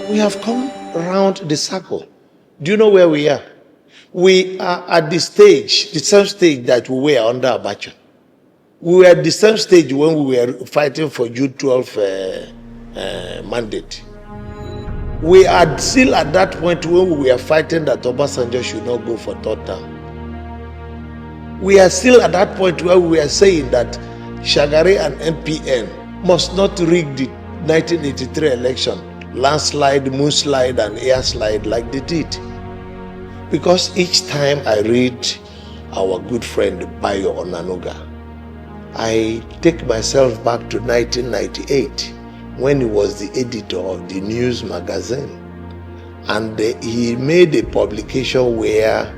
We have come around the circle. Do you know where we are? We are at the stage, the same stage that we were under Abacha. We were at the same stage when we were fighting for June 12 mandate. We are still at that point when we were fighting that Obasanjo should not go for third term. We are still at that point where we are saying that Chagoury and MPN must not rig the 1983 election, landslide, moonslide, and airslide like they did. Because each time I read our good friend Bayo Onanuga, I take myself back to 1998 when he was the editor of the news magazine. And he made a publication where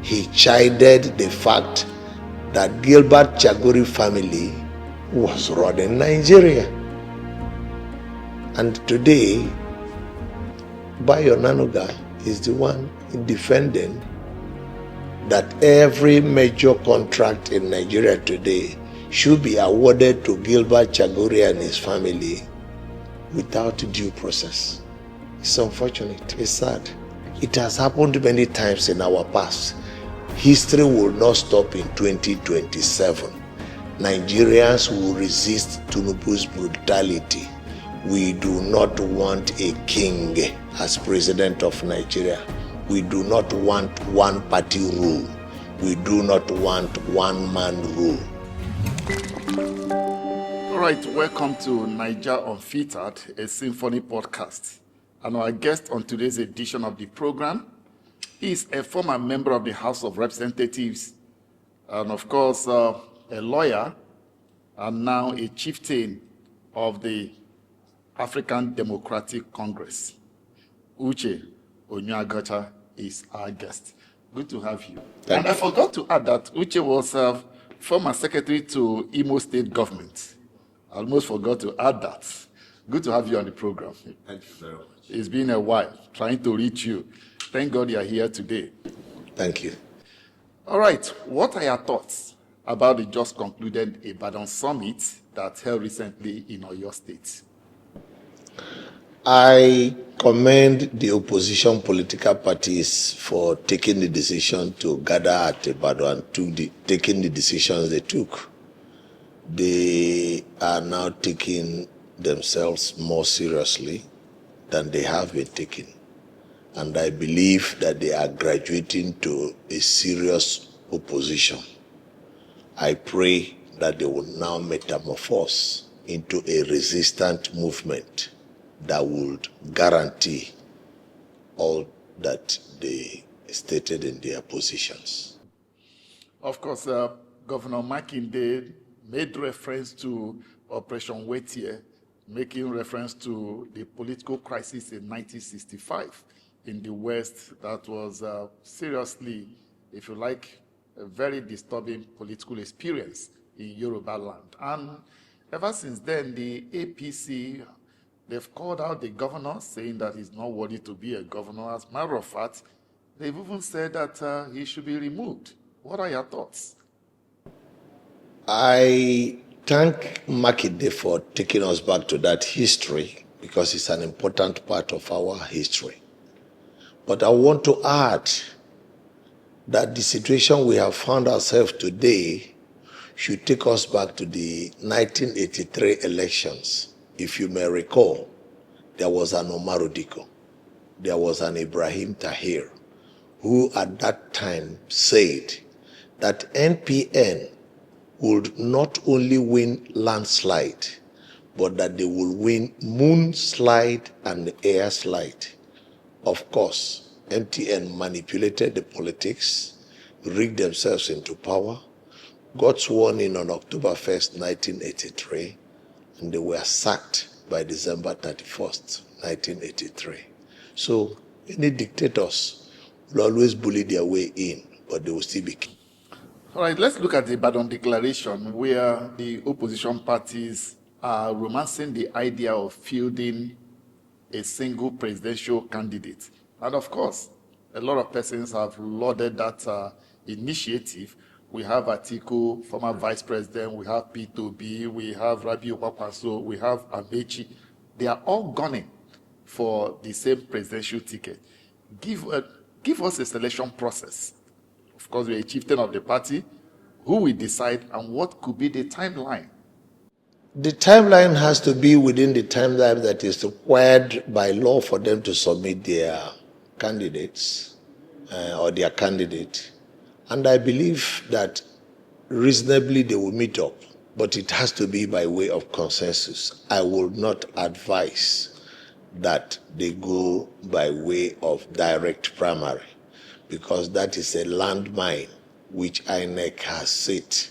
he chided the fact that Gilbert Chagoury family was running Nigeria. And today, Bayo Onanuga is the one defending that every major contract in Nigeria today should be awarded to Gilbert Chagoury and his family without due process. It's unfortunate, it's sad. It has happened many times in our past. History will not stop in 2027. Nigerians will resist Tinubu's brutality. We do not want a king as president of Nigeria. We do not want one-party rule. We do not want one-man rule. All right, welcome to Naija Unfiltered, a symphony podcast. And our guest on today's edition of the program is a former member of the House of Representatives and, of course, a lawyer and now a chieftain of the African Democratic Congress. Uche Onyeaguocha is our guest. Good to have you. Thank you. I forgot to add that Uche was former secretary to Imo State government. I almost forgot to add that. Good to have you on the program. Thank you very much. It's been a while trying to reach you. Thank God you are here today. Thank you. All right, what are your thoughts about the just concluded Ibadan summit that held recently in Oyo State? I commend the opposition political parties for taking the decision to gather at Ibadan and taking the decisions they took. They are now taking themselves more seriously than they have been taken. And I believe that they are graduating to a serious opposition. I pray that they will now metamorphose into a resistant movement that would guarantee all that they stated in their positions. Of course, Governor Makinde made reference to Operation Wetier, making reference to the political crisis in 1965 in the West that was seriously, if you like, a very disturbing political experience in Yoruba land. And ever since then, the APC, they've called out the governor, saying that he's not worthy to be a governor. As a matter of fact, they've even said that he should be removed. What are your thoughts? I thank Makinde for taking us back to that history because it's an important part of our history. But I want to add that the situation we have found ourselves today should take us back to the 1983 elections. If you may recall, there was an Omar Odiko, there was an Ibrahim Tahir, who at that time said that NPN would not only win landslide, but that they will win moonslide and air slide. Of course, MTN manipulated the politics, rigged themselves into power, got sworn in on October 1st, 1983, and they were sacked by December 31st, 1983. So any dictators will always bully their way in, but they will still be king. All right, let's look at the Ibadan Declaration, where the opposition parties are romancing the idea of fielding a single presidential candidate. And of course, a lot of persons have lauded that initiative. We have Atiku, former vice president, we have Peter Obi, we have Rabiu Kwakwaso, we have Amechi. They are all gunning for the same presidential ticket. Give us a selection process. Of course, we're a chieftain of the party. Who will decide, and what could be the timeline? The timeline has to be within the timeline that is required by law for them to submit their candidates or their candidate. And I believe that reasonably they will meet up, but it has to be by way of consensus. I will not advise that they go by way of direct primary, because that is a landmine which INEC has set.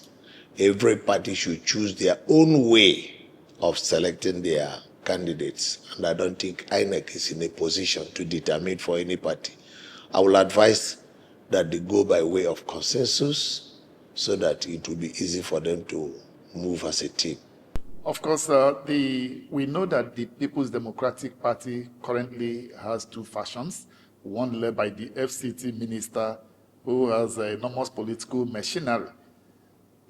Every party should choose their own way of selecting their candidates, and I don't think INEC is in a position to determine for any party. I will advise that they go by way of consensus so that it will be easy for them to move as a team. Of course, we know that the People's Democratic Party currently has two factions, one led by the FCT minister who has enormous political machinery.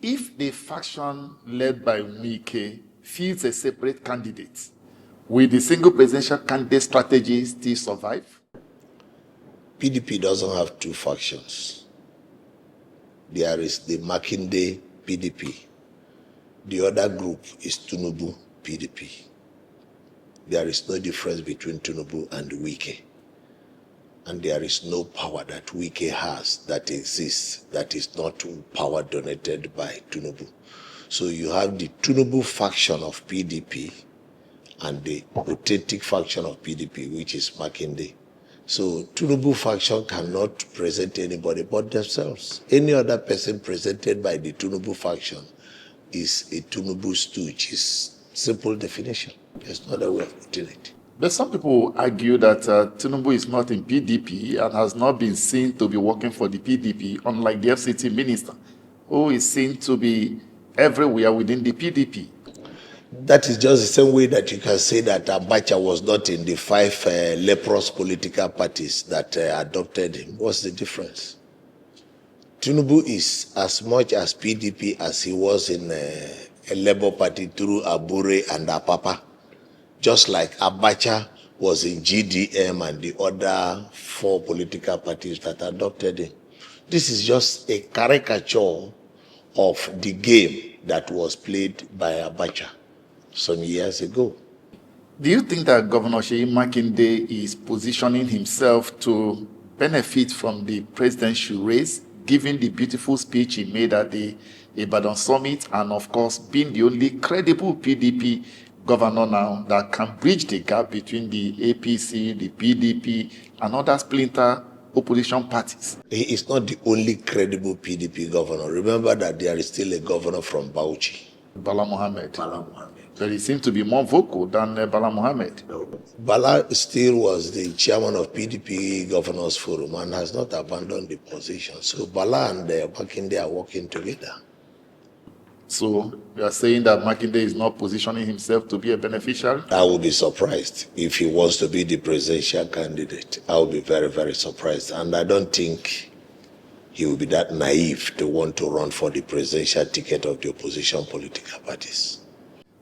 If the faction led by Wike fields a separate candidate, will the single presidential candidate strategy still survive? PDP doesn't have two factions. There is the Makinde PDP. The other group is Tinubu PDP. There is no difference between Tinubu and Wike. And there is no power that Wike has that exists that is not power donated by Tinubu. So you have the Tinubu faction of PDP and the authentic faction of PDP, which is Makinde. So Tinubu faction cannot present anybody but themselves. Any other person presented by the Tinubu faction is a Tinubu stooge. It's simple definition. There's no other way of putting it. But some people argue that Tinubu is not in PDP and has not been seen to be working for the PDP, unlike the FCT minister, who is seen to be everywhere within the PDP. That is just the same way that you can say that Abacha was not in the 5 leprous political parties that adopted him. What's the difference? Tinubu is as much as PDP as he was in a Labour Party through Abure and Apapa. Just like Abacha was in GDM and the other 4 political parties that adopted him. This is just a caricature of the game that was played by Abacha some years ago. Do you think that Governor Seyi Makinde is positioning himself to benefit from the presidential race, given the beautiful speech he made at the Ibadan summit, and of course being the only credible PDP governor now that can bridge the gap between the APC, the PDP, and other splinter opposition parties? He is not the only credible PDP governor. Remember that there is still a governor from Bauchi. Bala Mohammed. But he seems to be more vocal than Bala Mohammed. Bala still was the chairman of PDP Governors Forum and has not abandoned the position. So Bala and Makinde are working together. So you are saying that Makinde is not positioning himself to be a beneficiary? I will be surprised if he wants to be the presidential candidate. I will be very, very surprised. And I don't think he will be that naive to want to run for the presidential ticket of the opposition political parties.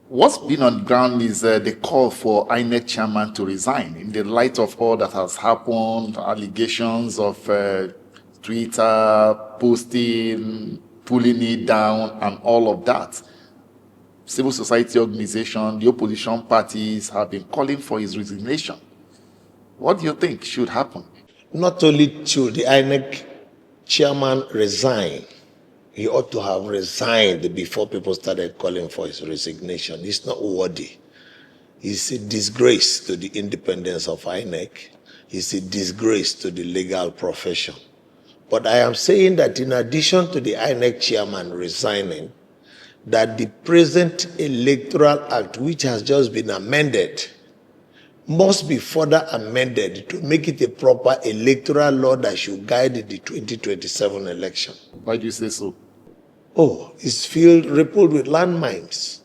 What's been on ground is the call for INEC chairman to resign in the light of all that has happened, allegations of Twitter posting, pulling it down, and all of that. Civil society organizations, the opposition parties have been calling for his resignation. What do you think should happen? Not only should the INEC chairman resign, he ought to have resigned before people started calling for his resignation. He's not worthy. He's a disgrace to the independence of INEC. He's a disgrace to the legal profession. But I am saying that in addition to the INEC chairman resigning, that the present Electoral Act, which has just been amended, must be further amended to make it a proper electoral law that should guide the 2027 election. Why do you say so? Oh, it's filled, rippled with landmines.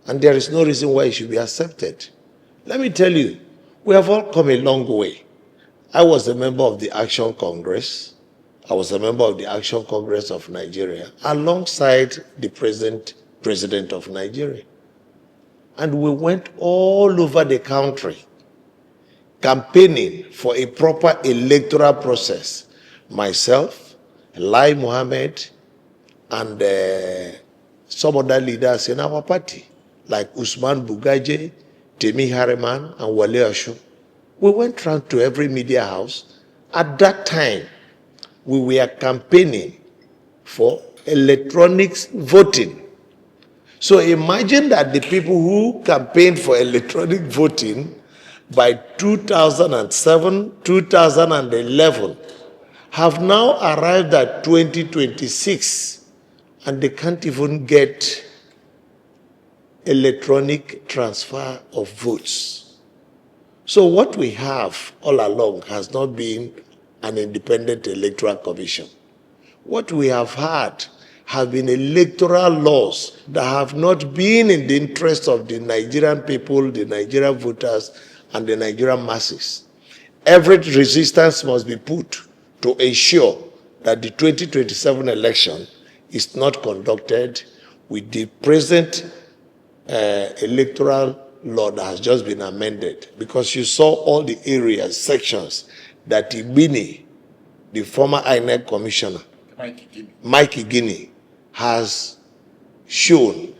And there is no reason why it should be accepted. Let me tell you, we have all come a long way. I was a member of the Action Congress. I was a member of the Action Congress of Nigeria alongside the present president of Nigeria. And we went all over the country campaigning for a proper electoral process. Myself, Lai Mohammed, and some other leaders in our party, like Usman Bugaje, Temi Harriman, and Wale Ashu. We went round to every media house. At that time, we were campaigning for electronic voting. So imagine that the people who campaigned for electronic voting by 2007, 2011 have now arrived at 2026 and they can't even get electronic transfer of votes. So what we have all along has not been an independent electoral commission. What we have had have been electoral laws that have not been in the interest of the Nigerian people, the Nigerian voters, and the Nigerian masses. Every resistance must be put to ensure that the 2027 election is not conducted with the present electoral law that has just been amended. Because you saw all the areas, sections that Ibini, the former INEC commissioner, Mike Igini, has shown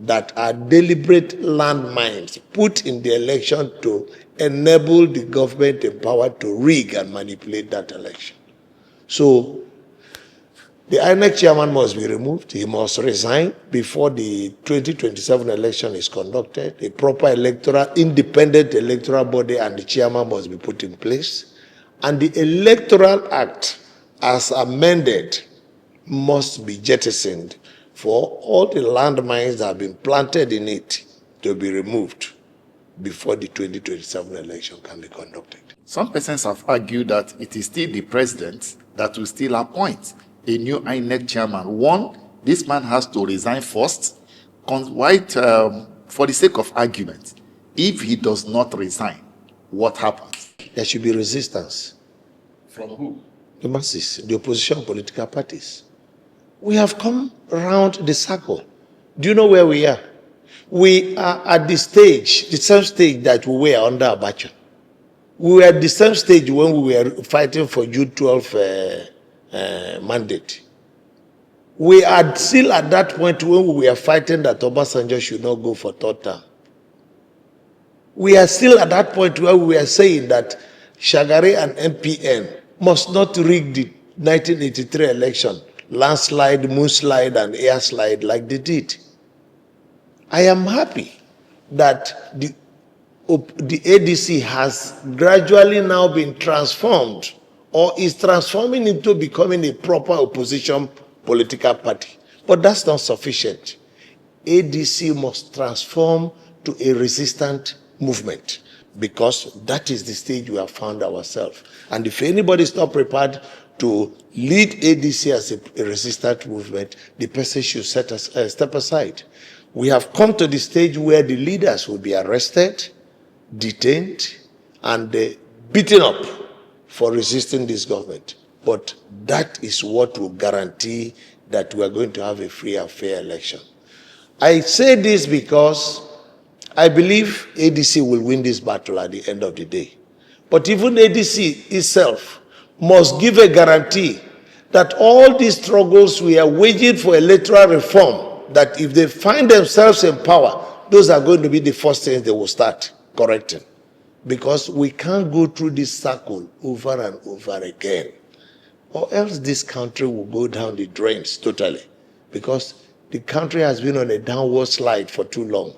that are deliberate landmines put in the election to enable the government empowered to rig and manipulate that election. So the INEC chairman must be removed. He must resign before the 2027 election is conducted. A proper independent electoral body and the chairman must be put in place. And the Electoral Act, as amended, must be jettisoned for all the landmines that have been planted in it to be removed before the 2027 election can be conducted. Some persons have argued that it is still the president that will still appoint a new INEC chairman. One, this man has to resign first. For the sake of argument, if he does not resign, what happens? There should be resistance. From who? The masses, the opposition political parties. We have come around the circle. Do you know where we are? We are at the stage, the same stage that we were under Abacha. We were at the same stage when we were fighting for June 12 mandate. We are still at that point when we were fighting that Obasanjo should not go for third term. We are still at that point where we are saying that Chagoury and MPN must not rig the 1983 election, landslide, moonslide, and air slide like they did. I am happy that the ADC has gradually now been transformed or is transforming into becoming a proper opposition political party. But that's not sufficient. ADC must transform to a resistant movement because that is the stage we have found ourselves. And if anybody is not prepared to lead ADC as a resistant movement, the person should step aside. We have come to the stage where the leaders will be arrested, detained, and beaten up for resisting this government. But that is what will guarantee that we are going to have a free and fair election. I say this because I believe ADC will win this battle at the end of the day. But even ADC itself must give a guarantee that all these struggles we are waging for electoral reform, that if they find themselves in power, those are going to be the first things they will start correcting. Because we can't go through this circle over and over again. Or else this country will go down the drains totally. Because the country has been on a downward slide for too long.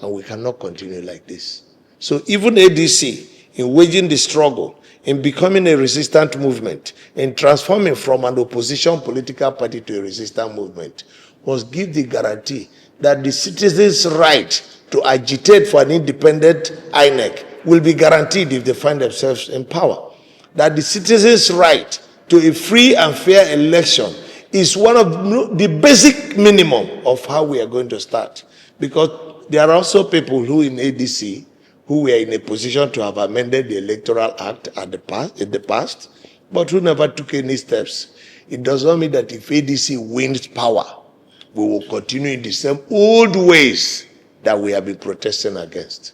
And we cannot continue like this. So even ADC, in waging the struggle, in becoming a resistant movement, in transforming from an opposition political party to a resistant movement, must give the guarantee that the citizens' right to agitate for an independent INEC will be guaranteed if they find themselves in power. That the citizens' right to a free and fair election is one of the basic minimum of how we are going to start. Because there are also people who in ADC who were in a position to have amended the Electoral Act in the past, but who never took any steps. It does not mean that if ADC wins power, we will continue in the same old ways that we have been protesting against.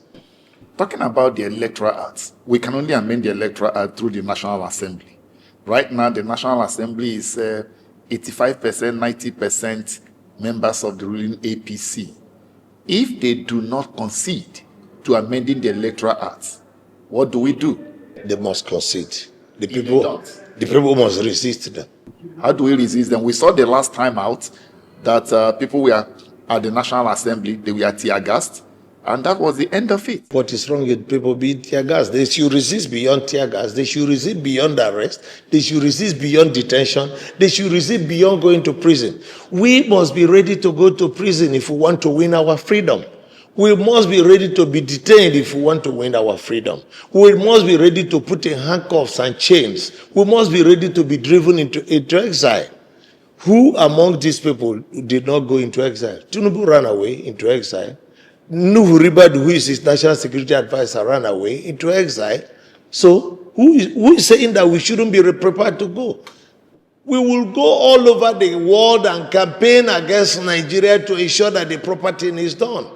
Talking about the Electoral Act, we can only amend the Electoral Act through the National Assembly. Right now, the National Assembly is 85%, 90% members of the ruling APC. If they do not concede to amending the Electoral Act, what do we do? They must concede. The If they people don't. must resist them. How do we resist them? We saw the last time out that people were at the National Assembly, they were tear gassed, and that was the end of it. What is wrong with people being tear gas? They should resist beyond tear gas. They should resist beyond arrest. They should resist beyond detention. They should resist beyond going to prison. We must be ready to go to prison if we want to win our freedom. We must be ready to be detained if we want to win our freedom. We must be ready to put in handcuffs and chains. We must be ready to be driven into exile. Who among these people did not go into exile? Tinubu ran away into exile. Nuhu Ribad, who is his national security advisor, ran away into exile. So who is saying that we shouldn't be prepared to go? We will go all over the world and campaign against Nigeria to ensure that the proper thing is done.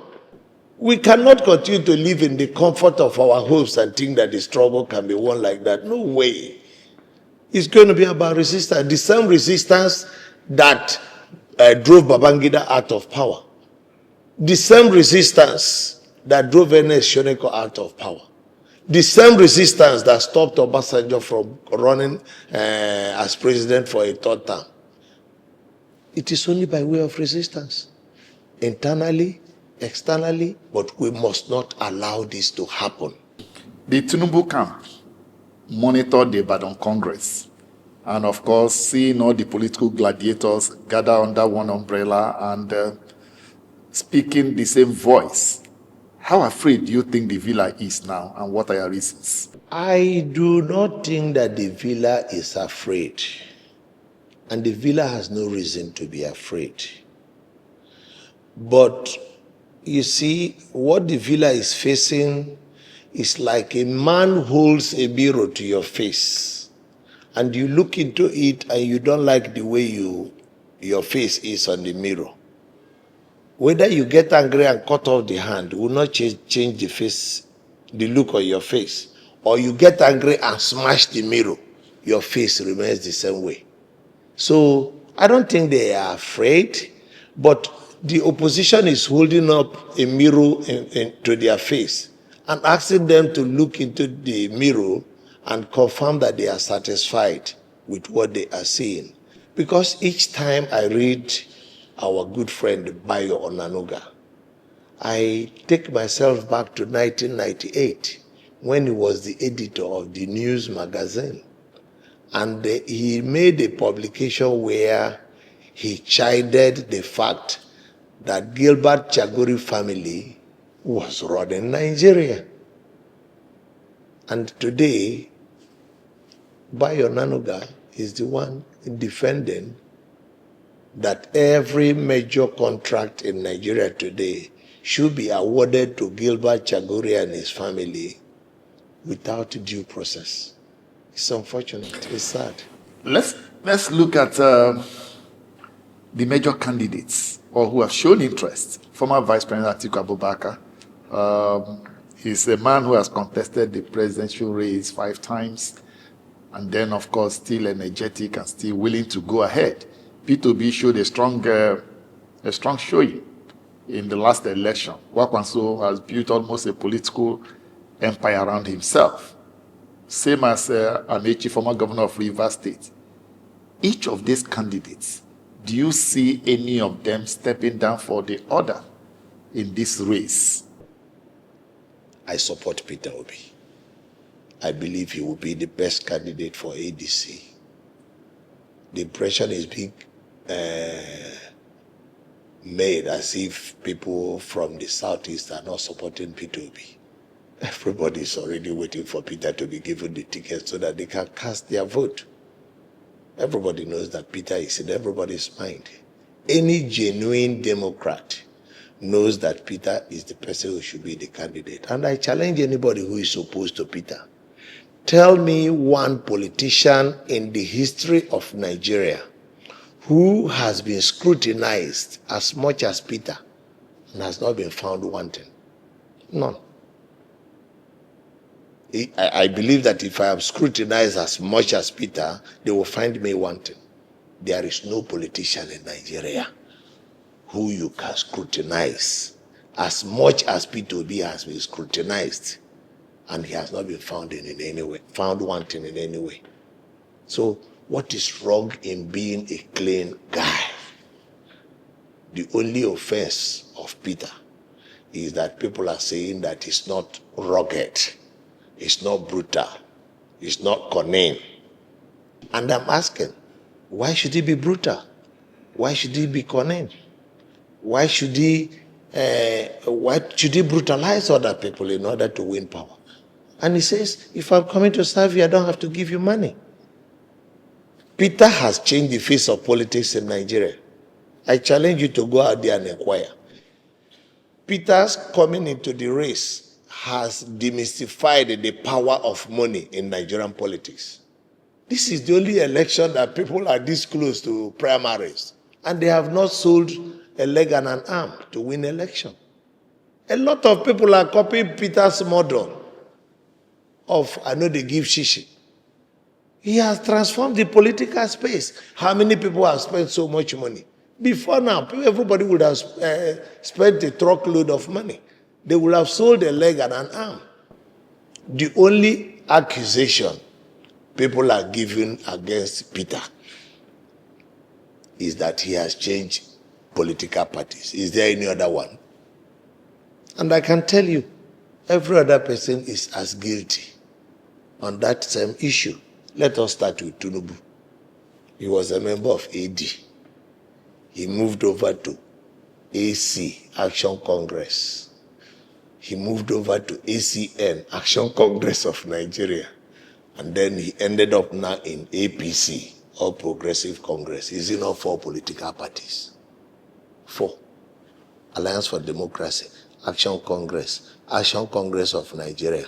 We cannot continue to live in the comfort of our homes and think that the struggle can be won like that. No way. It's going to be about resistance. The same resistance that drove Babangida out of power. The same resistance that drove Ernest Shoneko out of power. The same resistance that stopped Obasanjo from running as president for a third term. It is only by way of resistance. Internally, externally, but we must not allow this to happen. The Tinubu camp monitored the Ibadan Congress. And of course, seeing all the political gladiators gather under one umbrella and speaking the same voice. How afraid do you think the villa is now, and what are your reasons? I do not think that the villa is afraid. And the villa has no reason to be afraid. But you see, what the villa is facing is like a man holds a mirror to your face. And you look into it and you don't like the way your face is on the mirror. Whether you get angry and cut off the hand will not change the face, the look on your face. Or you get angry and smash the mirror, your face remains the same way. So I don't think they are afraid, but the opposition is holding up a mirror to their face and asking them to look into the mirror and confirm that they are satisfied with what they are seeing. Because each time I read our good friend Bayo Onanuga, I take myself back to 1998 when he was the editor of the news magazine. And he made a publication where he chided the fact that Gilbert Chagoury family was running Nigeria. And today, Bayo Onanuga is the one defending that every major contract in Nigeria today should be awarded to Gilbert Chagoury and his family without due process. It's unfortunate. It's sad. Let's look at the major candidates or who have shown interest. Former Vice President Atiku Abubakar. He's a man who has contested the presidential race 5 times, and then, of course, still energetic and still willing to go ahead. Peter Obi showed a strong showing in the last election. Wakwanso has built almost a political empire around himself. Same as Amechi, former governor of Rivers State. Each of these candidates, do you see any of them stepping down for the other in this race? I support Peter Obi. I believe he will be the best candidate for ADC. The impression is being made as if people from the southeast are not supporting Peter Obi. Everybody is already waiting for Peter to be given the ticket so that they can cast their vote. Everybody knows that Peter is in everybody's mind. Any genuine Democrat knows that Peter is the person who should be the candidate. And I challenge anybody who is opposed to Peter. Tell me one politician in the history of Nigeria who has been scrutinized as much as Peter and has not been found wanting. None. I believe that if I am scrutinized as much as Peter, they will find me wanting. There is no politician in Nigeria who you can scrutinize as much as Peter Obi has been scrutinized, and he has not been found wanting in any way. So what is wrong in being a clean guy? The only offense of Peter is that people are saying that he's not rugged, he's not brutal, he's not cunning. And I'm asking, why should he be brutal? Why should he be cunning? Why should he brutalize other people in order to win power? And he says, if I'm coming to serve you, I don't have to give you money. Peter has changed the face of politics in Nigeria. I challenge you to go out there and inquire. Peter's coming into the race has demystified the power of money in Nigerian politics. This is the only election that people are this close to primaries, and they have not sold a leg and an arm to win election. A lot of people are copying Peter's model of, I know they give shishi. He has transformed the political space. How many people have spent so much money? Before now, everybody would have spent a truckload of money. They would have sold a leg and an arm. The only accusation people are giving against Peter is that he has changed political parties. Is there any other one? And I can tell you, every other person is as guilty on that same issue. Let us start with Tinubu. He was a member of AD. He moved over to AC, Action Congress. He moved over to ACN, Action Congress of Nigeria. And then he ended up now in APC, All Progressive Congress. Is it not 4 political parties? 4. Alliance for Democracy, Action Congress of Nigeria,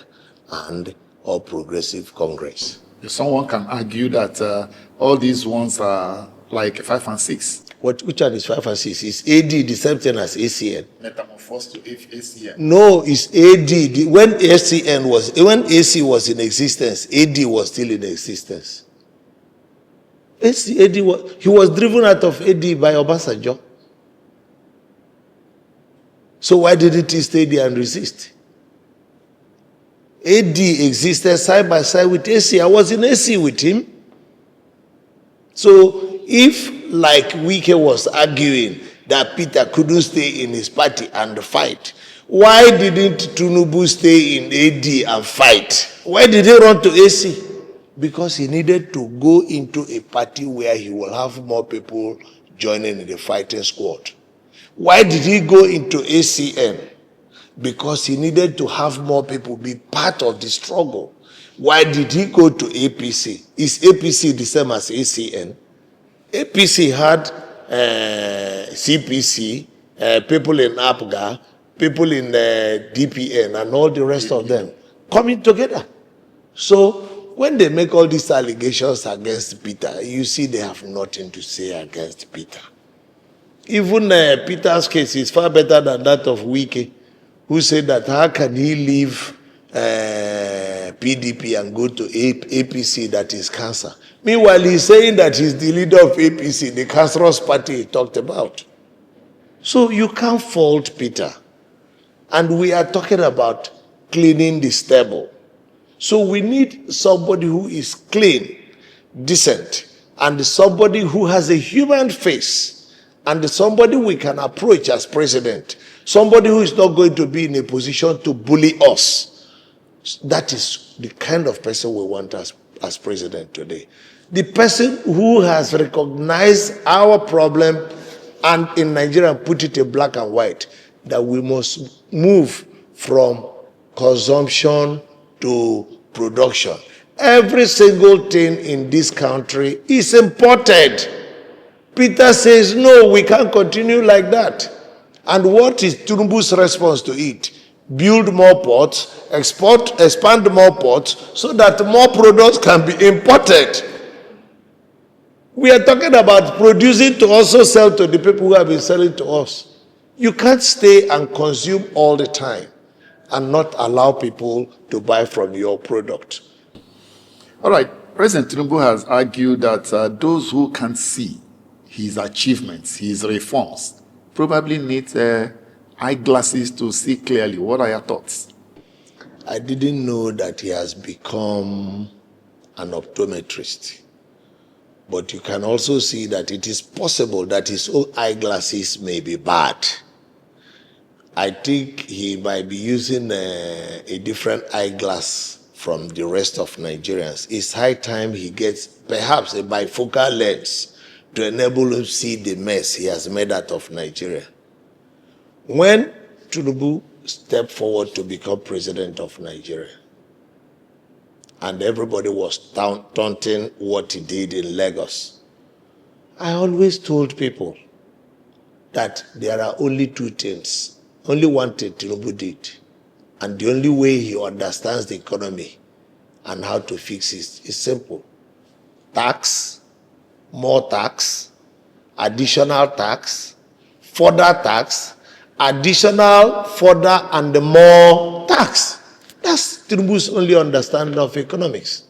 and All Progressive Congress. Someone can argue that all these ones are like 5 and 6. Which one is 5 and 6? Is AD the same thing as ACN? Metamorphosed to ACN. No, it's AD. When AC was in existence, AD was still in existence. He was driven out of AD by Obasanjo. So why didn't he stay there and resist? AD existed side by side with AC. I was in AC with him. So if, like Wike was arguing, that Peter couldn't stay in his party and fight, why didn't Tinubu stay in AD and fight? Why did he run to AC? Because he needed to go into a party where he will have more people joining in the fighting squad. Why did he go into ACN? Because he needed to have more people be part of the struggle. Why did he go to APC? Is APC the same as ACN? APC had CPC, people in APGA, people in DPN, and all the rest of them coming together. So when they make all these allegations against Peter, you see they have nothing to say against Peter. Even Peter's case is far better than that of Wike, who said that how can he leave PDP and go to APC, that is cancer. Meanwhile, he's saying that he's the leader of APC, the cancerous party he talked about. So you can't fault Peter. And we are talking about cleaning the stable. So we need somebody who is clean, decent, and somebody who has a human face, and somebody we can approach as president. Somebody who is not going to be in a position to bully us. That is the kind of person we want as president today. The person who has recognized our problem and in Nigeria put it in black and white, that we must move from consumption to production. Every single thing in this country is imported. Peter says, no, we can't continue like that. And what is Tinubu's response to it? Build more ports, expand more ports, so that more products can be imported. We are talking about producing to also sell to the people who have been selling to us. You can't stay and consume all the time. and not allow people to buy from your product. All right. President Tinubu has argued that those who can't see his achievements, his reforms, probably need eyeglasses to see clearly. What are your thoughts? I didn't know that he has become an optometrist. But you can also see that it is possible that his own eyeglasses may be bad. I think he might be using a different eyeglass from the rest of Nigerians. It's high time he gets perhaps a bifocal lens to enable him to see the mess he has made out of Nigeria. When Tinubu stepped forward to become president of Nigeria, and everybody was taunting what he did in Lagos, I always told people that there are only two things, only one thing Tinubu did, and the only way he understands the economy and how to fix it is simple. Tax, more tax, additional tax, further tax, additional, further, and more tax. That's Tinubu's only understanding of economics.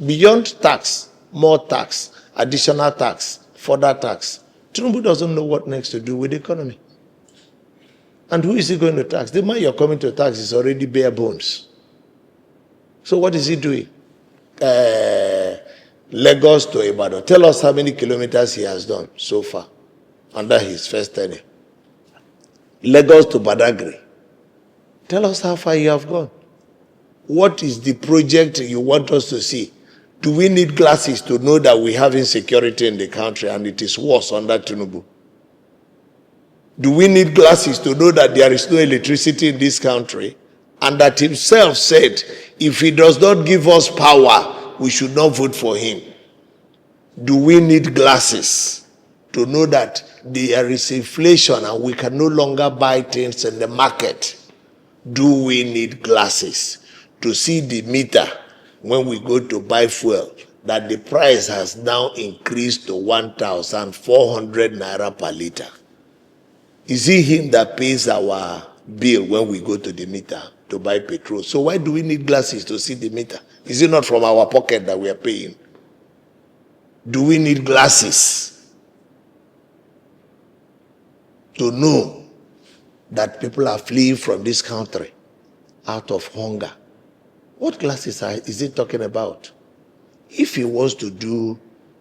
Beyond tax, more tax, additional tax, further tax. Tinubu doesn't know what next to do with the economy. And who is he going to tax? The man you're coming to tax is already bare bones. So what is he doing? Lagos to Ibadan. Tell us how many kilometers he has done so far under his first tenure. Lagos to Badagry. Tell us how far you have gone. What is the project you want us to see? Do we need glasses to know that we have insecurity in the country and it is worse under Tinubu? Do we need glasses to know that there is no electricity in this country and that himself said, if he does not give us power, we should not vote for him? Do we need glasses to know that there is inflation and we can no longer buy things in the market? Do we need glasses to see the meter when we go to buy fuel, that the price has now increased to 1,400 naira per liter? Is it him that pays our bill when we go to the meter to buy petrol? So why do we need glasses to see the meter? Is it not from our pocket that we are paying? Do we need glasses to know that people are fleeing from this country out of hunger? What glasses is he talking about? If he wants to do,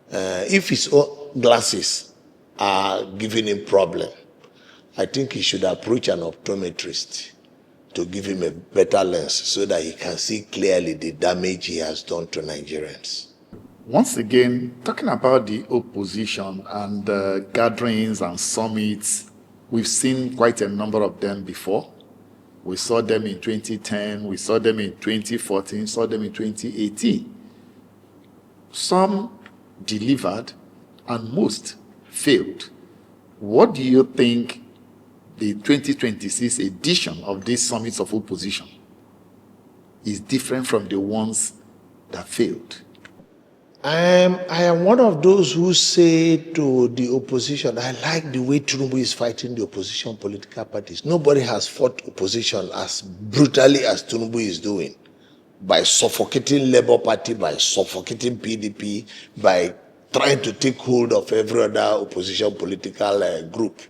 if his own glasses are giving him problem, I think he should approach an optometrist to give him a better lens so that he can see clearly the damage he has done to Nigerians. Once again, talking about the opposition and gatherings and summits, we've seen quite a number of them before. We saw them in 2010, we saw them in 2014, saw them in 2018. Some delivered and most failed. What do you think the 2026 edition of these summits of opposition is different from the ones that failed? I am one of those who say to the opposition, I like the way Tinubu is fighting the opposition political parties. Nobody has fought opposition as brutally as Tinubu is doing, by suffocating Labour Party, by suffocating PDP, by trying to take hold of every other opposition political group.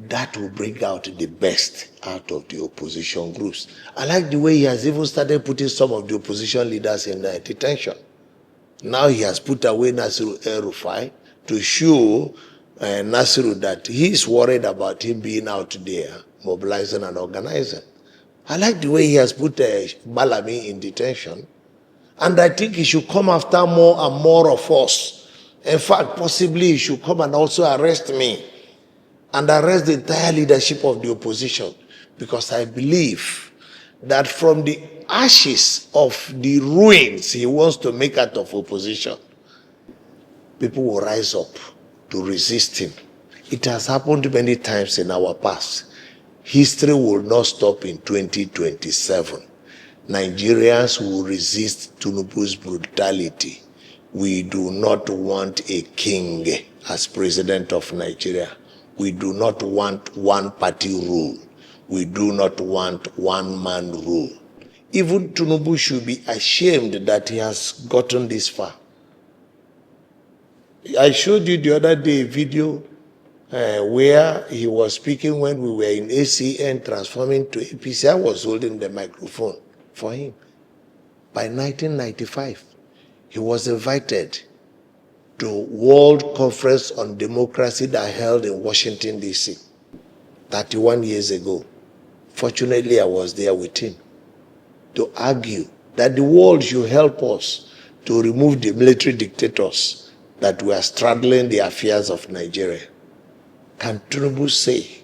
That will bring out the best out of the opposition groups. I like the way he has even started putting some of the opposition leaders in detention. Now he has put away Nasiru El-Rufai to show Nasiru that he is worried about him being out there mobilizing and organizing. I like the way he has put Malami in detention. And I think he should come after more and more of us. In fact, possibly he should come and also arrest me and arrest the entire leadership of the opposition. Because I believe that from the ashes of the ruins he wants to make out of opposition, people will rise up to resist him. It has happened many times in our past. History will not stop in 2027. Nigerians will resist Tinubu's brutality. We do not want a king as president of Nigeria. We do not want one-party rule. We do not want one-man rule. Even Tinubu should be ashamed that he has gotten this far. I showed you the other day a video where he was speaking when we were in ACN transforming to APC. I was holding the microphone for him. By 1995, he was invited to World Conference on Democracy that held in Washington, D.C. 31 years ago. Fortunately, I was there with him to argue that the world should help us to remove the military dictators that were straddling the affairs of Nigeria. Can Tinubu say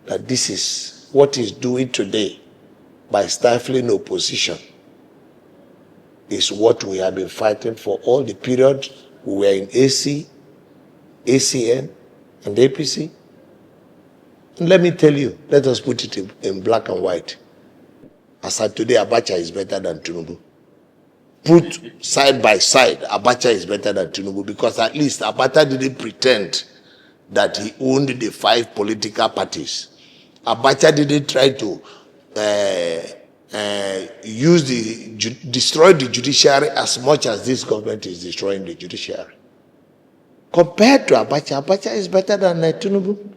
that this is what he's doing today by stifling opposition is what we have been fighting for all the period we were in AC, ACN, and APC? And let me tell you, let us put it in black and white. As of today, Abacha is better than Tinubu. Put side by side, Abacha is better than Tinubu, because at least Abacha didn't pretend that he owned the 5 political parties. Abacha didn't try to destroy the judiciary as much as this government is destroying the judiciary. Compared to Abacha, Abacha is better than Tinubu,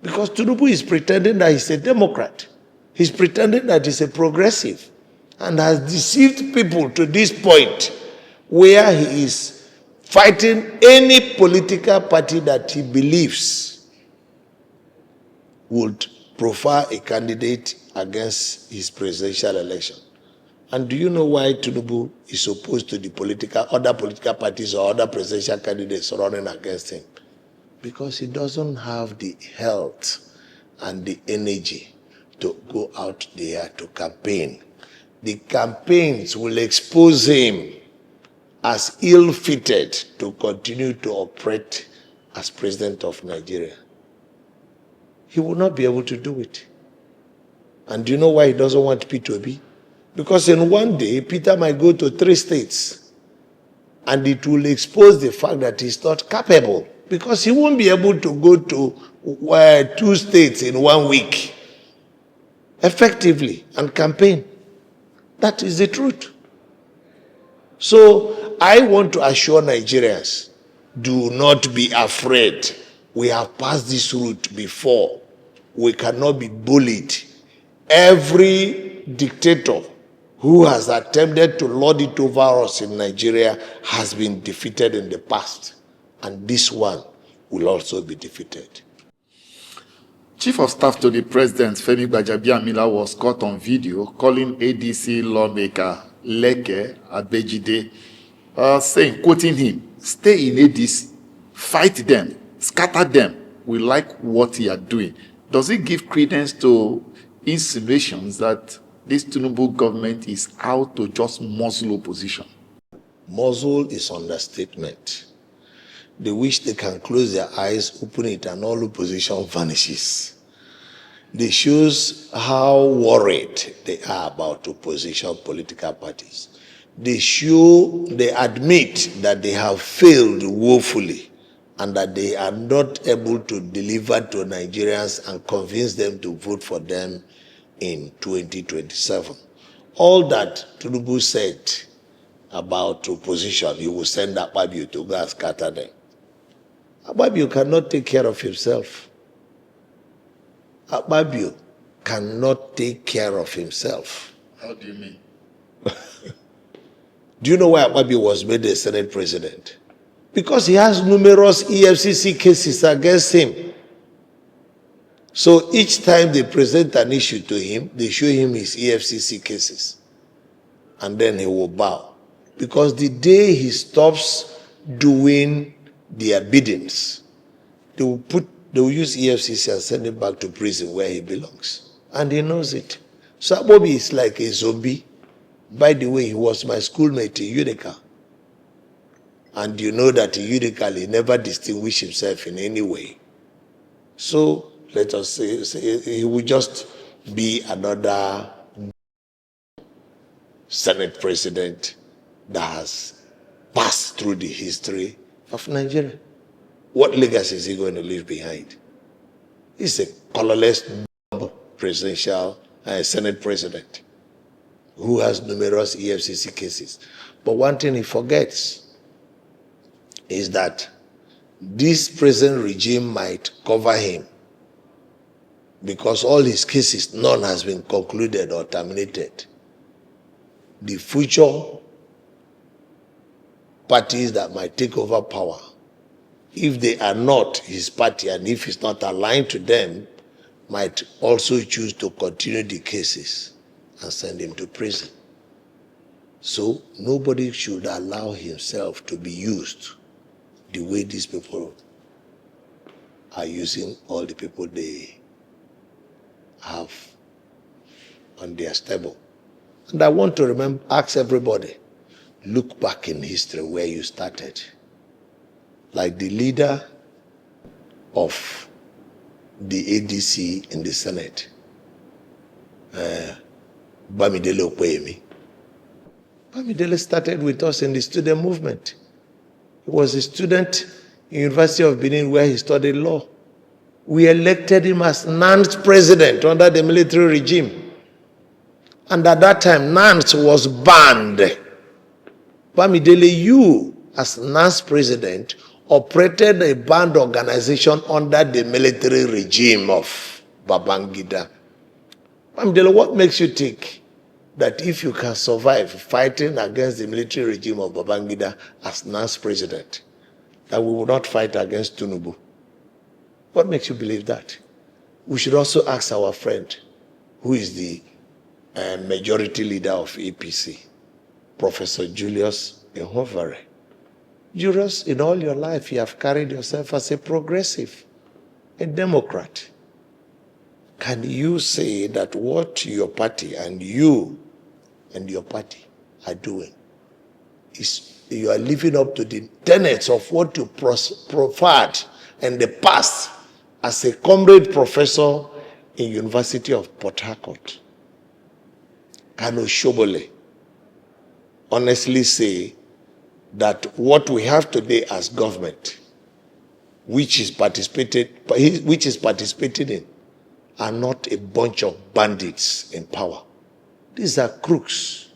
because Tinubu is pretending that he's a Democrat. He's pretending that he's a progressive and has deceived people to this point where he is fighting any political party that he believes would profile a candidate against his presidential election. And do you know why Tinubu is opposed to the other political parties or other presidential candidates running against him? Because he doesn't have the health and the energy to go out there to campaign. The campaigns will expose him as ill-fitted to continue to operate as president of Nigeria. He will not be able to do it. And do you know why he doesn't want Peter Obi? Because in one day, Peter might go to 3 states, and it will expose the fact that he's not capable, because he won't be able to go to 2 states in 1 week effectively and campaign. That is the truth. So I want to assure Nigerians, do not be afraid. We have passed this route before. We cannot be bullied. Every dictator who has attempted to lord it over us in Nigeria has been defeated in the past. And this one will also be defeated. Chief of Staff to the President, Femi Gbajabiamila, was caught on video calling ADC lawmaker Leke Abejide, saying, quoting him, "Stay in ADC, fight them, scatter them. We like what you are doing." Does it give credence to insinuations that this Tinubu government is out to just muzzle opposition? Muzzle is understatement. They wish they can close their eyes, open it, and all opposition vanishes. This shows how worried they are about opposition political parties. They admit that they have failed woefully and that they are not able to deliver to Nigerians and convince them to vote for them in 2027. All that Tinubu said about opposition, he will send Akpabio to go and scatter them. Akpabio cannot take care of himself. Akpabio cannot take care of himself. How do you mean? Do you know why Akpabio was made the Senate president? Because he has numerous EFCC cases against him. So each time they present an issue to him, they show him his EFCC cases. And then he will bow. Because the day he stops doing their biddings, they will use EFCC and send him back to prison where he belongs. And he knows it. So Akpabio is like a zombie. By the way, he was my schoolmate in Unica. And you know that in Unica, he never distinguished himself in any way. So let us say he will just be another Senate president that has passed through the history of Nigeria. What legacy is he going to leave behind? He's a colorless presidential Senate president who has numerous EFCC cases. But one thing he forgets is that this present regime might cover him because all his cases, none has been concluded or terminated. The future parties that might take over power, if they are not his party and if it's not aligned to them, might also choose to continue the cases and send him to prison. So nobody should allow himself to be used the way these people are using all the people they have on their stable. And I want to ask everybody, look back in history where you started. Like the leader of the ADC in the Senate, Bamidele Okweyemi. Bamidele started with us in the student movement. He was a student in University of Benin where he studied law. We elected him as NAN's president under the military regime. And at that time, NANS was banned. Bamidele, you, as NAN's president, operated a banned organization under the military regime of Babangida. Bamidele, what makes you think that if you can survive fighting against the military regime of Babangida as NAN's president, that we will not fight against Tinubu? What makes you believe that? We should also ask our friend, who is the majority leader of APC, Professor Julius Ihonvere. Julius, in all your life, you have carried yourself as a progressive, a Democrat. Can you say that what your party and you and your party are doing is you are living up to the tenets of what you proffered in the past as a comrade professor in University of Port Harcourt? Can Oshobole honestly say that what we have today as government, which is participating in, are not a bunch of bandits in power? These are crooks,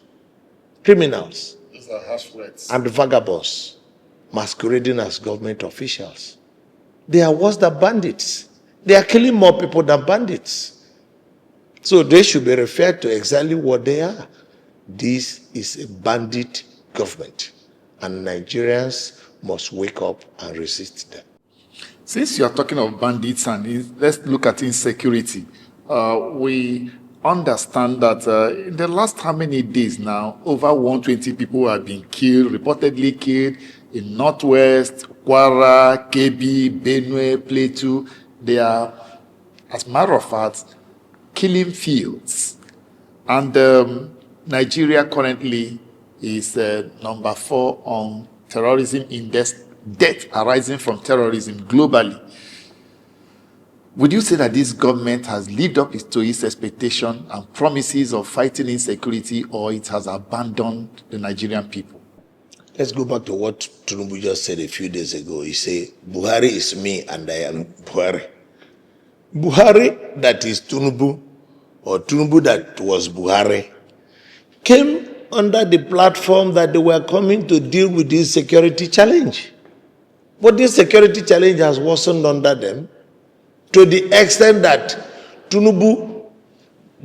criminals, These are harsh words. and vagabonds masquerading as government officials. They are worse than bandits. They are killing more people than bandits. So they should be referred to exactly what they are. This is a bandit government, and Nigerians must wake up and resist them. Since you are talking of bandits and let's look at insecurity, we understand that in the last how many days now, over 120 people have been killed, reportedly killed in Northwest, Kwara, Kebbi, Benue, Plateau. They are, as a matter of fact, killing fields. And Nigeria currently is number 4 on terrorism index, death arising from terrorism globally. Would you say that this government has lived up to its expectation and promises of fighting insecurity, or it has abandoned the Nigerian people? Let's go back to what Tinubu just said a few days ago. He said, Buhari is me and I am Buhari. Buhari, that is Tinubu, or Tinubu that was Buhari, came under the platform that they were coming to deal with this security challenge. But this security challenge has worsened under them to the extent that Tinubu,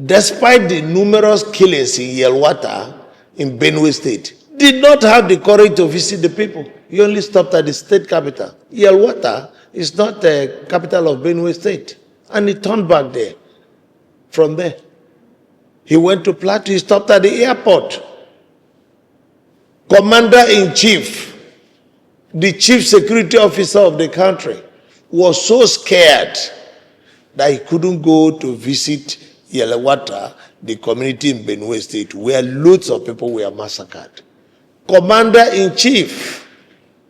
despite the numerous killings in Yalawata, in Benue State, did not have the courage to visit the people. He only stopped at the state capital. Yalawata is not the capital of Benue State. And he turned back there. From there, he went to Plateau. He stopped at the airport. Commander-in-Chief, the chief security officer of the country, was so scared that he couldn't go to visit Yalawata, the community in Benue State, where loads of people were massacred. Commander-in-Chief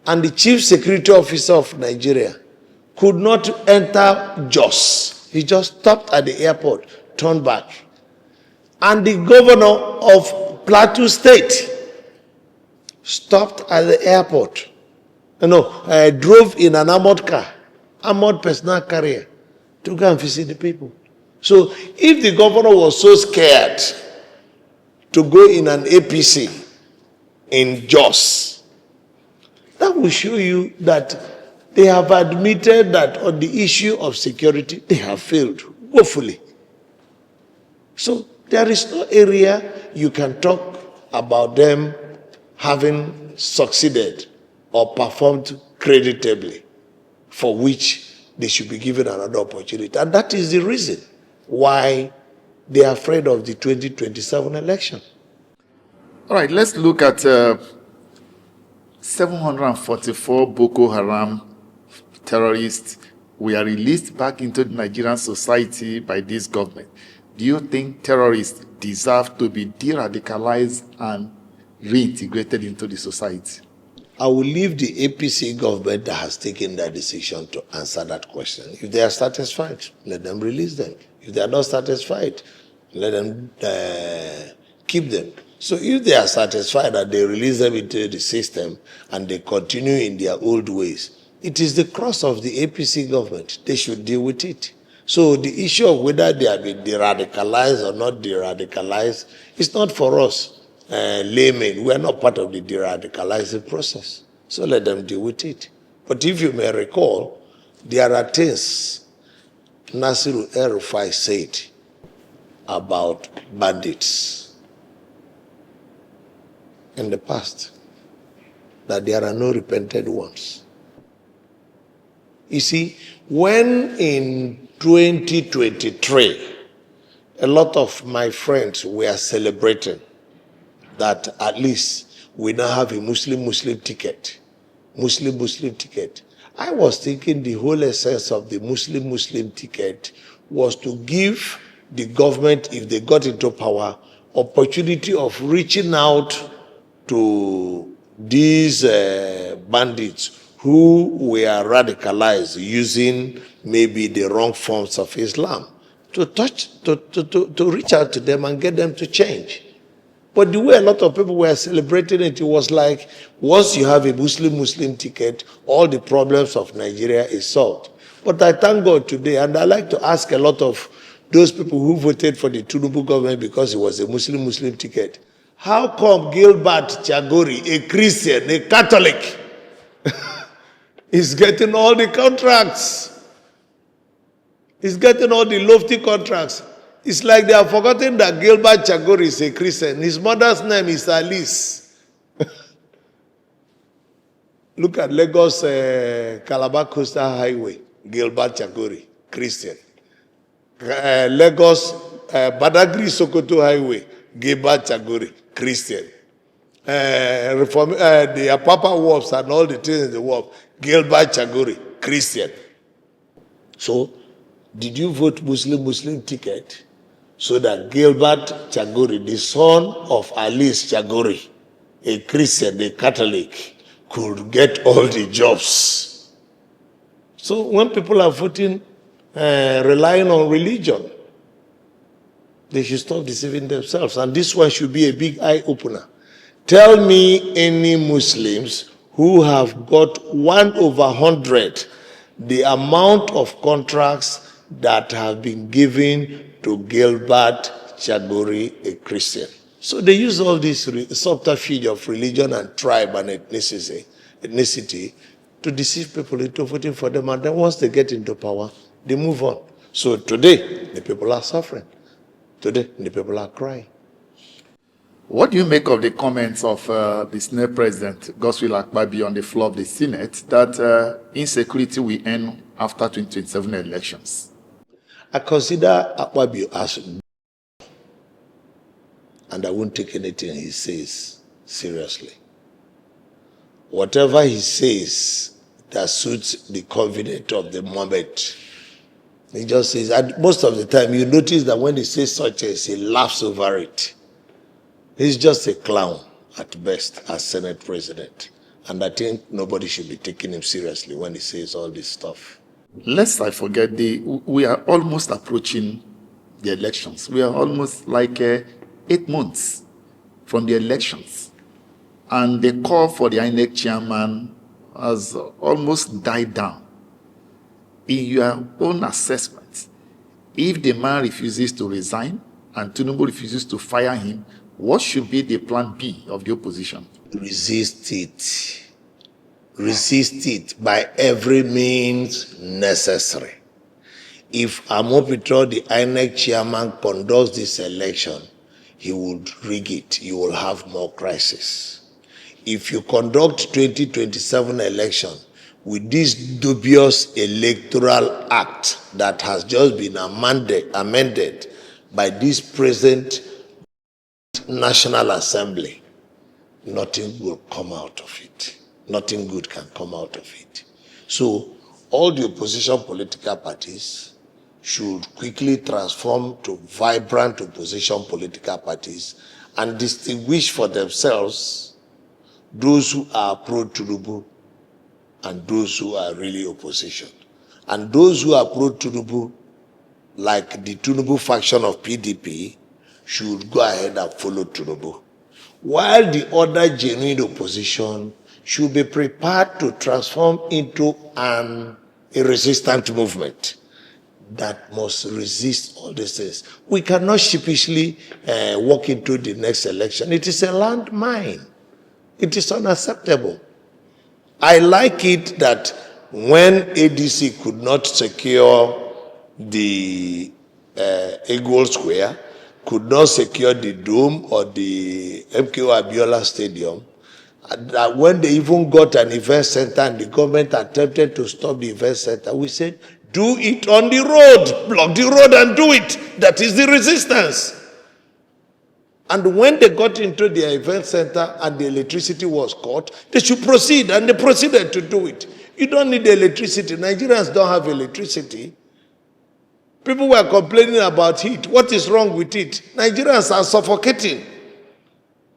and the chief security officer of Nigeria could not enter Jos. He just stopped at the airport, turned back. And the governor of Plateau State stopped at the airport. Drove in an armored car, armored personal carrier, to go and visit the people. So if the governor was so scared to go in an APC in Jos, that will show you that they have admitted that on the issue of security, they have failed woefully. So there is no area you can talk about them having succeeded or performed creditably for which they should be given another opportunity. And that is the reason why they are afraid of the 2027 election. All right, let's look at 744 Boko Haram terrorists were released back into the Nigerian society by this government. Do you think terrorists deserve to be de-radicalized and reintegrated into the society? I will leave the APC government that has taken that decision to answer that question. If they are satisfied, let them release them. If they are not satisfied, let them keep them. So if they are satisfied that they release them into the system and they continue in their old ways, it is the cross of the APC government. They should deal with it. So the issue of whether they have been de-radicalized or not de-radicalized is not for us laymen. We are not part of the de-radicalizing process. So let them deal with it. But if you may recall, there are things Nasiru El-Rufai said about bandits in the past, that there are no repented ones. You see, when in 2023, a lot of my friends were celebrating that at least we now have a Muslim ticket, Muslim ticket. I was thinking the whole essence of the Muslim ticket was to give the government, if they got into power, opportunity of reaching out to these bandits who were radicalized using maybe the wrong forms of Islam, to reach out to them and get them to change. But the way a lot of people were celebrating it, it was like, once you have a Muslim ticket, all the problems of Nigeria is solved. But I thank God today, and I like to ask a lot of those people who voted for the Tinubu government because it was a Muslim ticket. How come Gilbert Chagoury, a Christian, a Catholic, is getting all the contracts? He's getting all the lofty contracts. It's like they have forgotten that Gilbert Chagoury is a Christian. His mother's name is Alice. Look at Lagos Calabar Coastal Highway, Gilbert Chagoury, Christian. Lagos Badagry Sokoto Highway, Gilbert Chagoury, Christian. The Apapa Wharfs and all the things in the wharf, Gilbert Chagoury, Christian. So, did you vote Muslim ticket so that Gilbert Chagoury, the son of Alice Chagoury, a Christian, a Catholic, could get all the jobs? So when people are voting, relying on religion, they should stop deceiving themselves. And this one should be a big eye-opener. Tell me any Muslims who have got 1/100 the amount of contracts that have been given to Gilbert Chagoury, a Christian. So they use all this subterfuge of religion and tribe and ethnicity to deceive people into voting for them. And then once they get into power, they move on. So today, the people are suffering. Today, the people are crying. What do you make of the comments of the Senate President, Godswill Akpabio, on the floor of the Senate, that insecurity will end after 2027 elections? I consider Akpabio as, and I won't take anything he says seriously. Whatever he says that suits the convenient of the moment, he just says, and most of the time you notice that when he says such as, he laughs over it. He's just a clown at best as Senate President. And I think nobody should be taking him seriously when he says all this stuff. Lest I forget, we are almost approaching the elections. We are almost like 8 months from the elections. And the call for the INEC chairman has almost died down. In your own assessment, If the man refuses to resign and Tinubu refuses to fire him, what should be the plan B of the opposition? Resist it. Resist it by every means necessary. If Amopitro, the INEC chairman, conducts this election, he would rig it. You will have more crisis. If you conduct 2027 election with this dubious electoral act that has just been amended by this present National Assembly, nothing will come out of it. Nothing good can come out of it. So all the opposition political parties should quickly transform to vibrant opposition political parties and distinguish for themselves those who are pro-Tinubu and those who are really opposition. And those who are pro-Tinubu, like the Tinubu faction of PDP, should go ahead and follow Tinubu. While the other genuine opposition should be prepared to transform into a resistant movement that must resist all these things. We cannot sheepishly walk into the next election. It is a landmine. It is unacceptable. I like it that when ADC could not secure the Eagle Square, could not secure the Dome or the MKO Abiola Stadium, that when they even got an event center and the government attempted to stop the event center, we said, do it on the road, block the road and do it. That is the resistance. And when they got into the event center and the electricity was cut, they should proceed, and they proceeded to do it. You don't need electricity. Nigerians don't have electricity. People were complaining about heat. What is wrong with it? Nigerians are suffocating.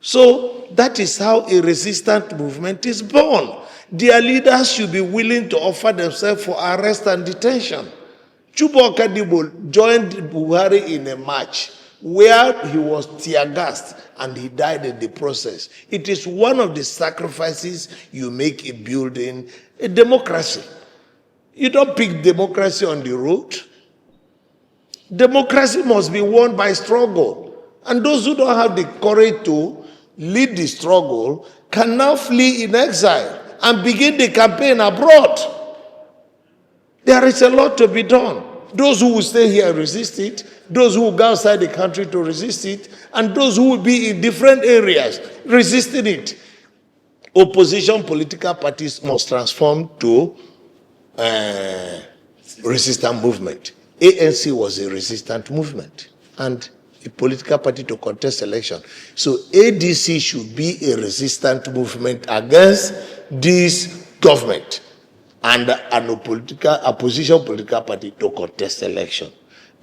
So that is how a resistant movement is born. Their leaders should be willing to offer themselves for arrest and detention. Chubu Okadibo joined Buhari in a march where he was tear-gassed and he died in the process. It is one of the sacrifices you make in building a democracy. You don't pick democracy on the road. Democracy must be won by struggle. And those who don't have the courage to lead the struggle can now flee in exile and begin the campaign abroad. There is a lot to be done. Those who will stay here resist it, those who will go outside the country to resist it, and those who will be in different areas resisting it. Opposition political parties must transform to resistant movement. ANC was a resistant movement and a political party to contest election. So ADC should be a resistant movement against this government and an opposition political party to contest election.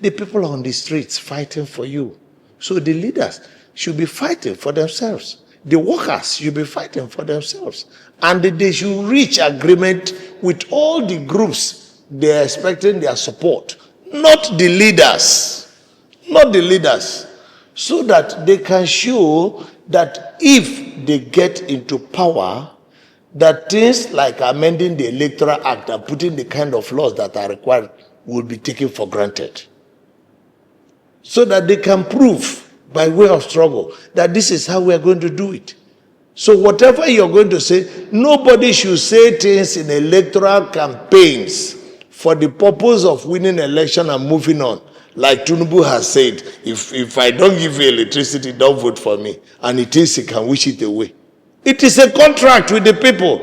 The people on the streets fighting for you. So the leaders should be fighting for themselves. The workers should be fighting for themselves. And they should reach agreement with all the groups they are expecting their support. Not the leaders. Not the leaders. So that they can show that if they get into power, that things like amending the Electoral Act and putting the kind of laws that are required will be taken for granted. So that they can prove by way of struggle that this is how we are going to do it. So whatever you're going to say, nobody should say things in electoral campaigns for the purpose of winning election and moving on. Like Tinubu has said, if I don't give you electricity, don't vote for me. And he thinks he can wish it away. It is a contract with the people.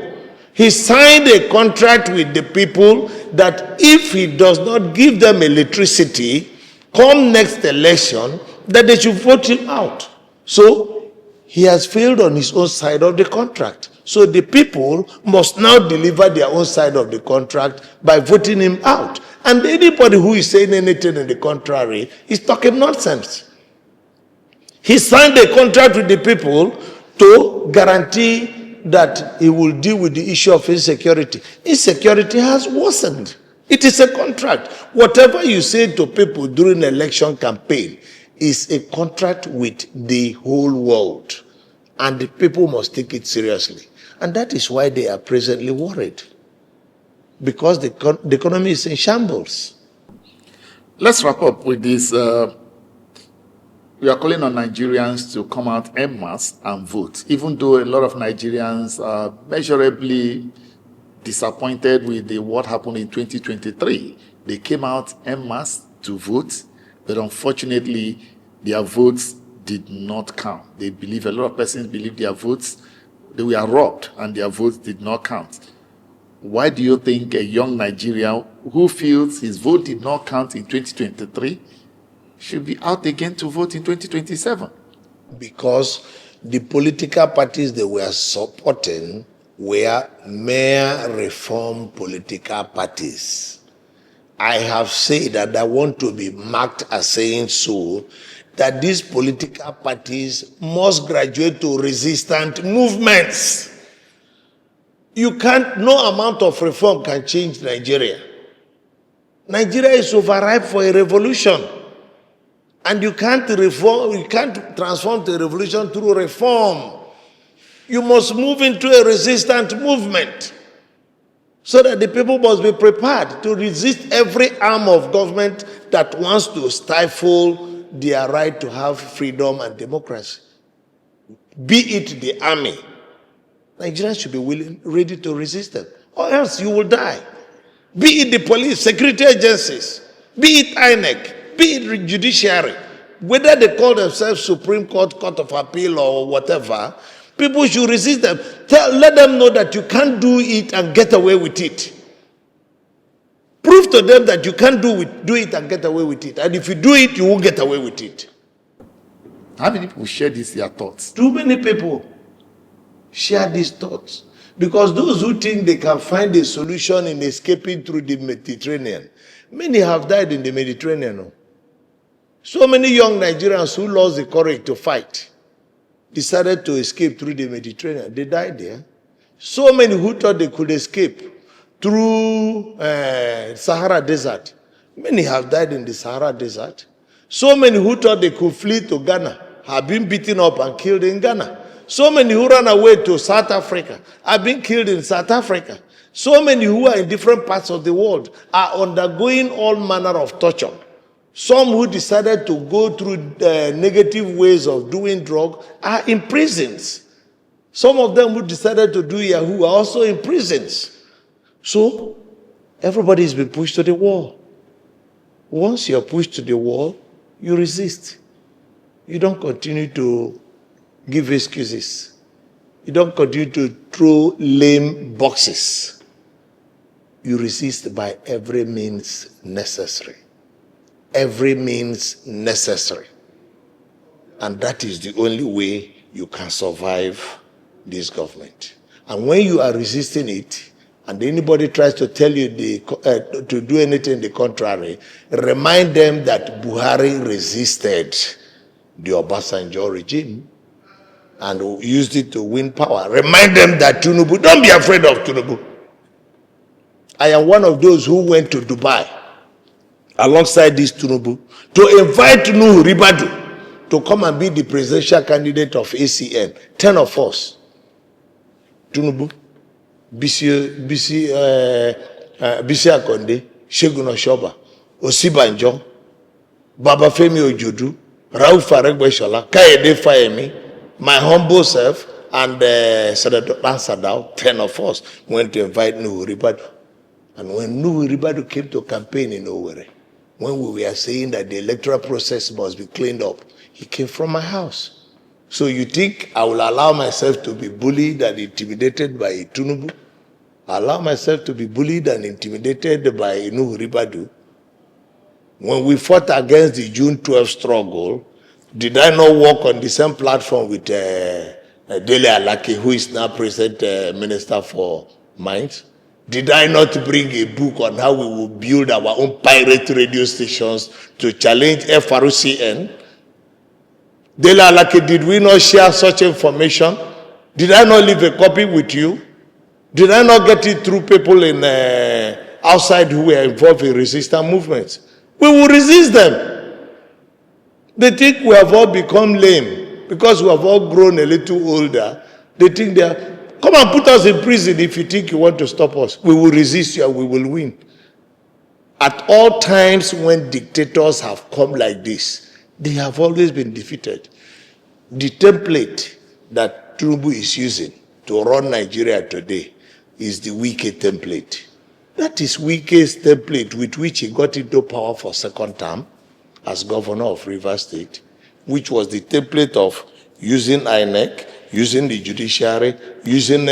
He signed a contract with the people that if he does not give them electricity, come next election, that they should vote him out. So he has failed on his own side of the contract. So the people must now deliver their own side of the contract by voting him out. And anybody who is saying anything in the contrary is talking nonsense. He signed a contract with the people to guarantee that he will deal with the issue of insecurity. Insecurity has worsened. It is a contract. Whatever you say to people during election campaign is a contract with the whole world. And the people must take it seriously. And that is why they are presently worried. Because the economy is in shambles. Let's wrap up with this. We are calling on Nigerians to come out en masse and vote, even though a lot of Nigerians are measurably disappointed with what happened in 2023. They came out en masse to vote, but unfortunately, their votes did not count. A lot of persons believe their votes, they were robbed and their votes did not count. Why do you think a young Nigerian who feels his vote did not count in 2023 should be out again to vote in 2027? Because the political parties they were supporting were mere reform political parties. I have said that I want to be marked as saying so, that these political parties must graduate to resistant movements. No amount of reform can change Nigeria. Nigeria is overripe for a revolution. And you can't transform the revolution through reform. You must move into a resistant movement so that the people must be prepared to resist every arm of government that wants to stifle their right to have freedom and democracy. Be it the army. Nigerians should be ready to resist them, or else you will die. Be it the police, security agencies, be it INEC, be it the judiciary, whether they call themselves Supreme Court, Court of Appeal, or whatever, people should resist them. Let them know that you can't do it and get away with it. Prove to them that you can't do it and get away with it. And if you do it, you won't get away with it. How many people share their thoughts? Too many people share these thoughts. Because those who think they can find a solution in escaping through the Mediterranean, many have died in the Mediterranean. So many young Nigerians who lost the courage to fight decided to escape through the Mediterranean. They died there. So many who thought they could escape through Sahara Desert. Many have died in the Sahara Desert. So many who thought they could flee to Ghana have been beaten up and killed in Ghana. So many who ran away to South Africa have been killed in South Africa. So many who are in different parts of the world are undergoing all manner of torture. Some who decided to go through negative ways of doing drugs are in prisons. Some of them who decided to do Yahoo are also in prisons. So everybody has been pushed to the wall. Once you're pushed to the wall, you resist. You don't continue to give excuses. You don't continue to throw lame boxes. You resist by every means necessary. Every means necessary. And that is the only way you can survive this government. And when you are resisting it, and anybody tries to tell you to do anything the contrary, remind them that Buhari resisted the Obasanjo regime and used it to win power. Remind them that Tinubu, don't be afraid of Tinubu. I am one of those who went to Dubai alongside this Tinubu to invite Nuhu Ribadu to come and be the presidential candidate of ACN. 10 of us. Tinubu, Bisi Akonde, Segun Oshoba, Osibanjo, Babafemi Ojodu, Rauf Aregbesola, Kayode Fayemi, my humble self, and Senator Bansadao. 10 of us went to invite Nuhu Ribadu. And when Nuhu Ribadu came to campaign in Owerri, when we were saying that the electoral process must be cleaned up, he came from my house. So you think I will allow myself to be bullied and intimidated by Tinubu? Allow myself to be bullied and intimidated by Nuhu Ribadu? When we fought against the June 12 struggle, did I not work on the same platform with Dele Alake, who is now present Minister for Mines? Did I not bring a book on how we will build our own pirate radio stations to challenge FRCN? Dele Alake, did we not share such information? Did I not leave a copy with you? Did I not get it through people in outside who were involved in resistance movements? We will resist them. They think we have all become lame because we have all grown a little older. They think they are, come and put us in prison if you think you want to stop us. We will resist you and we will win. At all times when dictators have come like this, they have always been defeated. The template that Tinubu is using to run Nigeria today is the Wike template. That is Wike's template with which he got into power for second term as governor of Rivers State, which was the template of using INEC, using the judiciary, using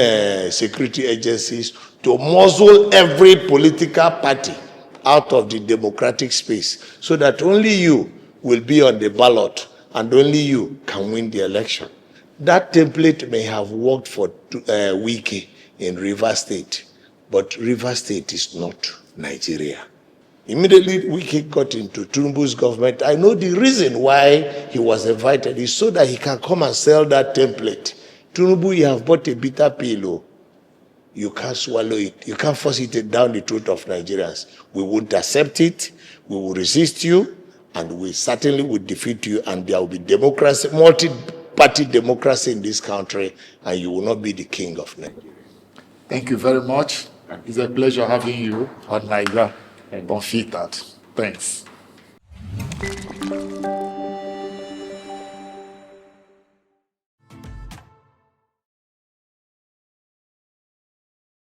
security agencies to muzzle every political party out of the democratic space so that only you will be on the ballot and only you can win the election. That template may have worked for Wike in Rivers State, but Rivers State is not Nigeria. Immediately, Wike got into Tinubu's government. I know the reason why he was invited is so that he can come and sell that template. Tinubu, you have bought a bitter pill. You can't swallow it. You can't force it down the throat of Nigerians. We won't accept it. We will resist you, and we certainly will defeat you, and there will be democracy, multi-party democracy in this country, and you will not be the king of Nigeria. Thank you very much. It's a pleasure having you on Naija and Unfiltered. Thanks.